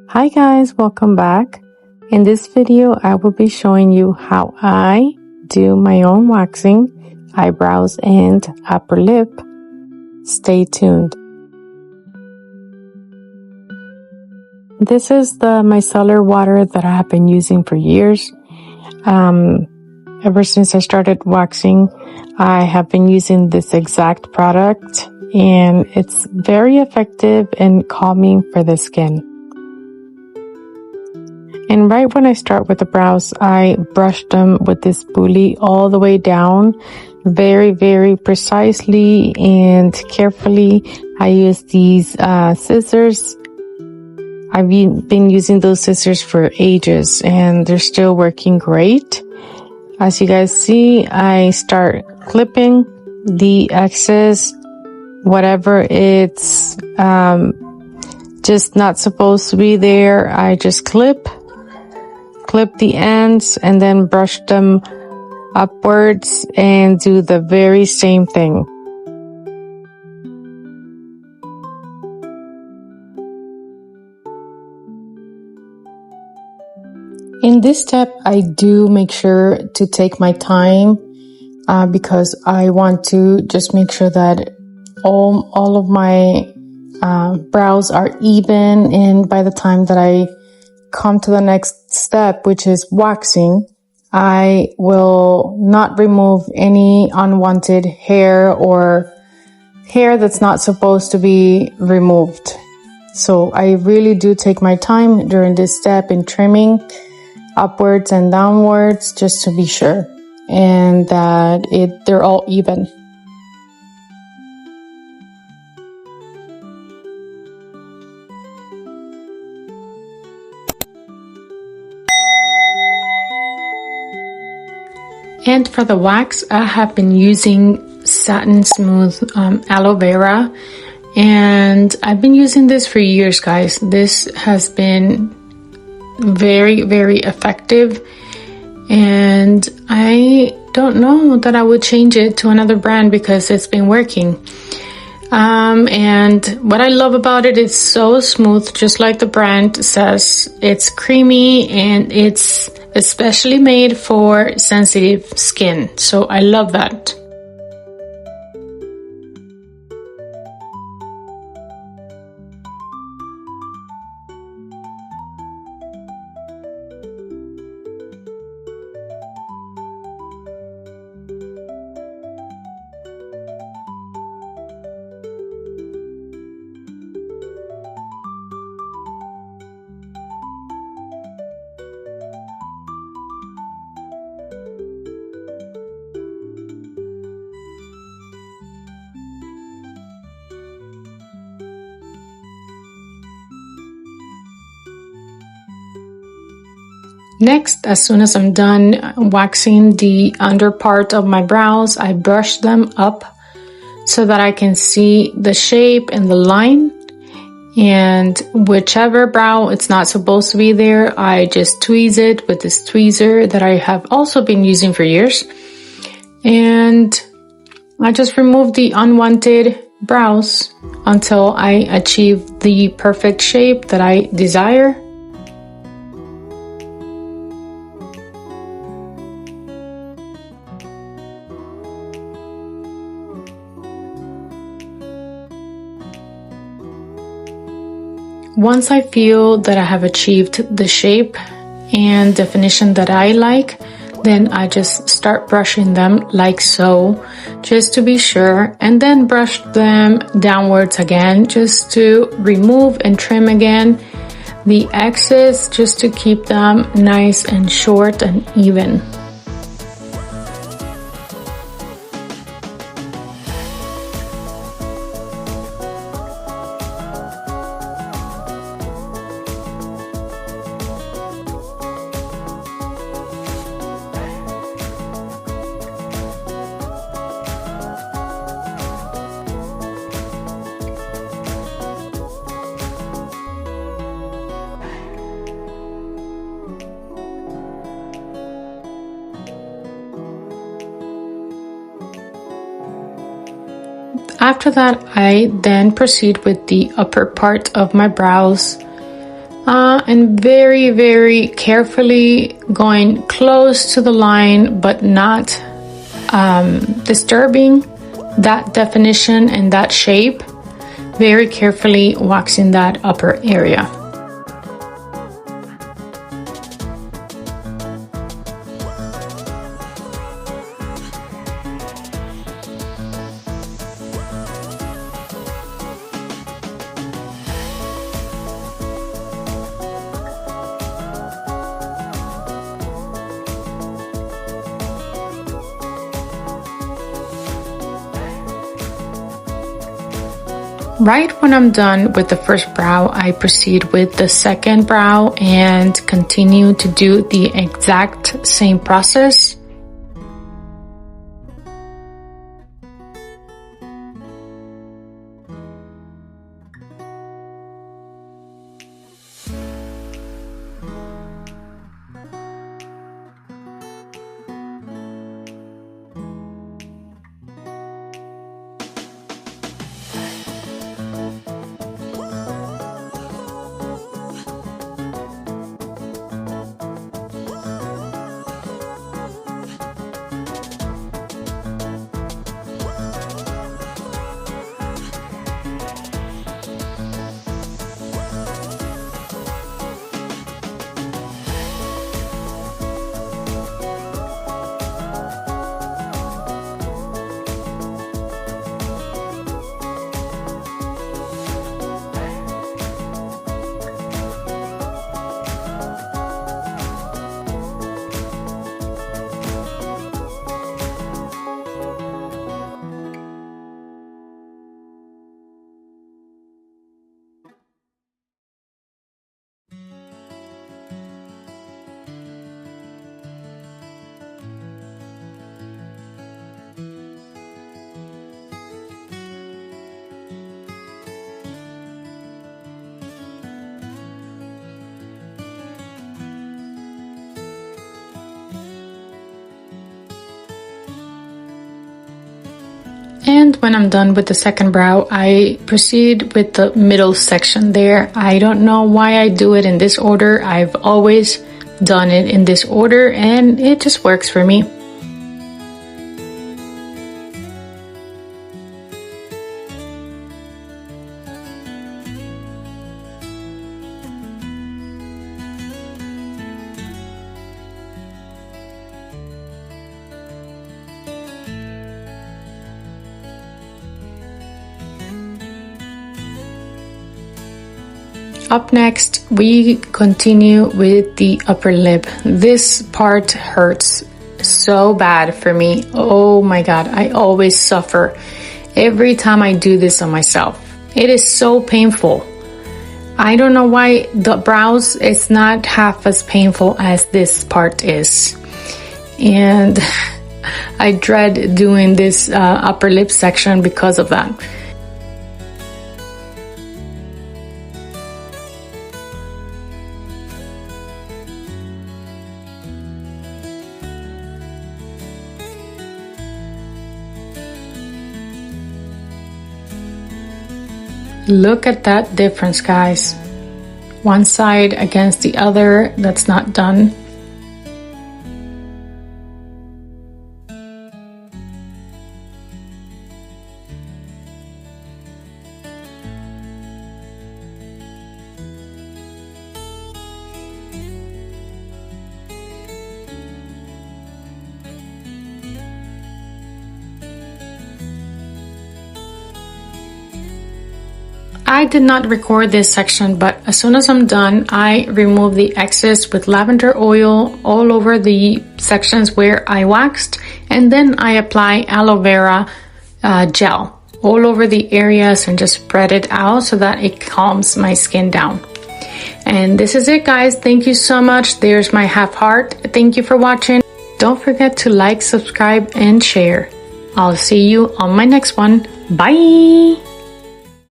Hi guys, welcome back. In this video, I will be showing you how I do my own waxing, eyebrows, and upper lip. Stay tuned. This is the micellar water that I have been using for years. Ever since I started waxing, I have been using this exact product, and it's very effective and calming for the skin. And right when I start with the brows, I brush them with this spoolie all the way down, very, very precisely and carefully. I use these scissors. I've been using those scissors for ages and they're still working great. As you guys see, I start clipping the excess, whatever it's just not supposed to be there. I just clip the ends and then brush them upwards and do the very same thing. In this step, I do make sure to take my time because I want to just make sure that all of my brows are even, and by the time that I come to the next step, which is waxing, I will not remove any unwanted hair or hair that's not supposed to be removed. So I really do take my time during this step in trimming upwards and downwards just to be sure and that they're all even. And for the wax, I have been using Satin Smooth Aloe Vera, and I've been using this for years, guys. This has been very, very effective, and I don't know that I would change it to another brand because it's been working. And what I love about it, it's so smooth, just like the brand says. It's creamy and it's especially made for sensitive skin. So I love that. Next, as soon as I'm done waxing the under part of my brows, I brush them up so that I can see the shape and the line. And whichever brow it's not supposed to be there, I just tweeze it with this tweezer that I have also been using for years. And I just remove the unwanted brows until I achieve the perfect shape that I desire. Once I feel that I have achieved the shape and definition that I like, then I just start brushing them like so, just to be sure, and then brush them downwards again, just to remove and trim again the excess, just to keep them nice and short and even. After that, I then proceed with the upper part of my brows. And very, very carefully going close to the line, but not disturbing that definition and that shape. Very carefully waxing that upper area. Right when I'm done with the first brow, I proceed with the second brow and continue to do the exact same process. And when I'm done with the second brow, I proceed with the middle section there. I don't know why I do it in this order. I've always done it in this order and it just works for me. Up next, we continue with the upper lip. This part hurts so bad for me. Oh my God, I always suffer every time I do this on myself. It is so painful. I don't know why the brows is not half as painful as this part is. And I dread doing this upper lip section because of that. Look at that difference, guys. One side against the other, that's not done. I did not record this section, but as soon as I'm done, I remove the excess with lavender oil all over the sections where I waxed, and then I apply aloe vera gel all over the areas and just spread it out so that it calms my skin down. And this is it, guys. Thank you so much. There's my half heart. Thank you for watching. Don't forget to like, subscribe, and share. I'll see you on my next one. Bye!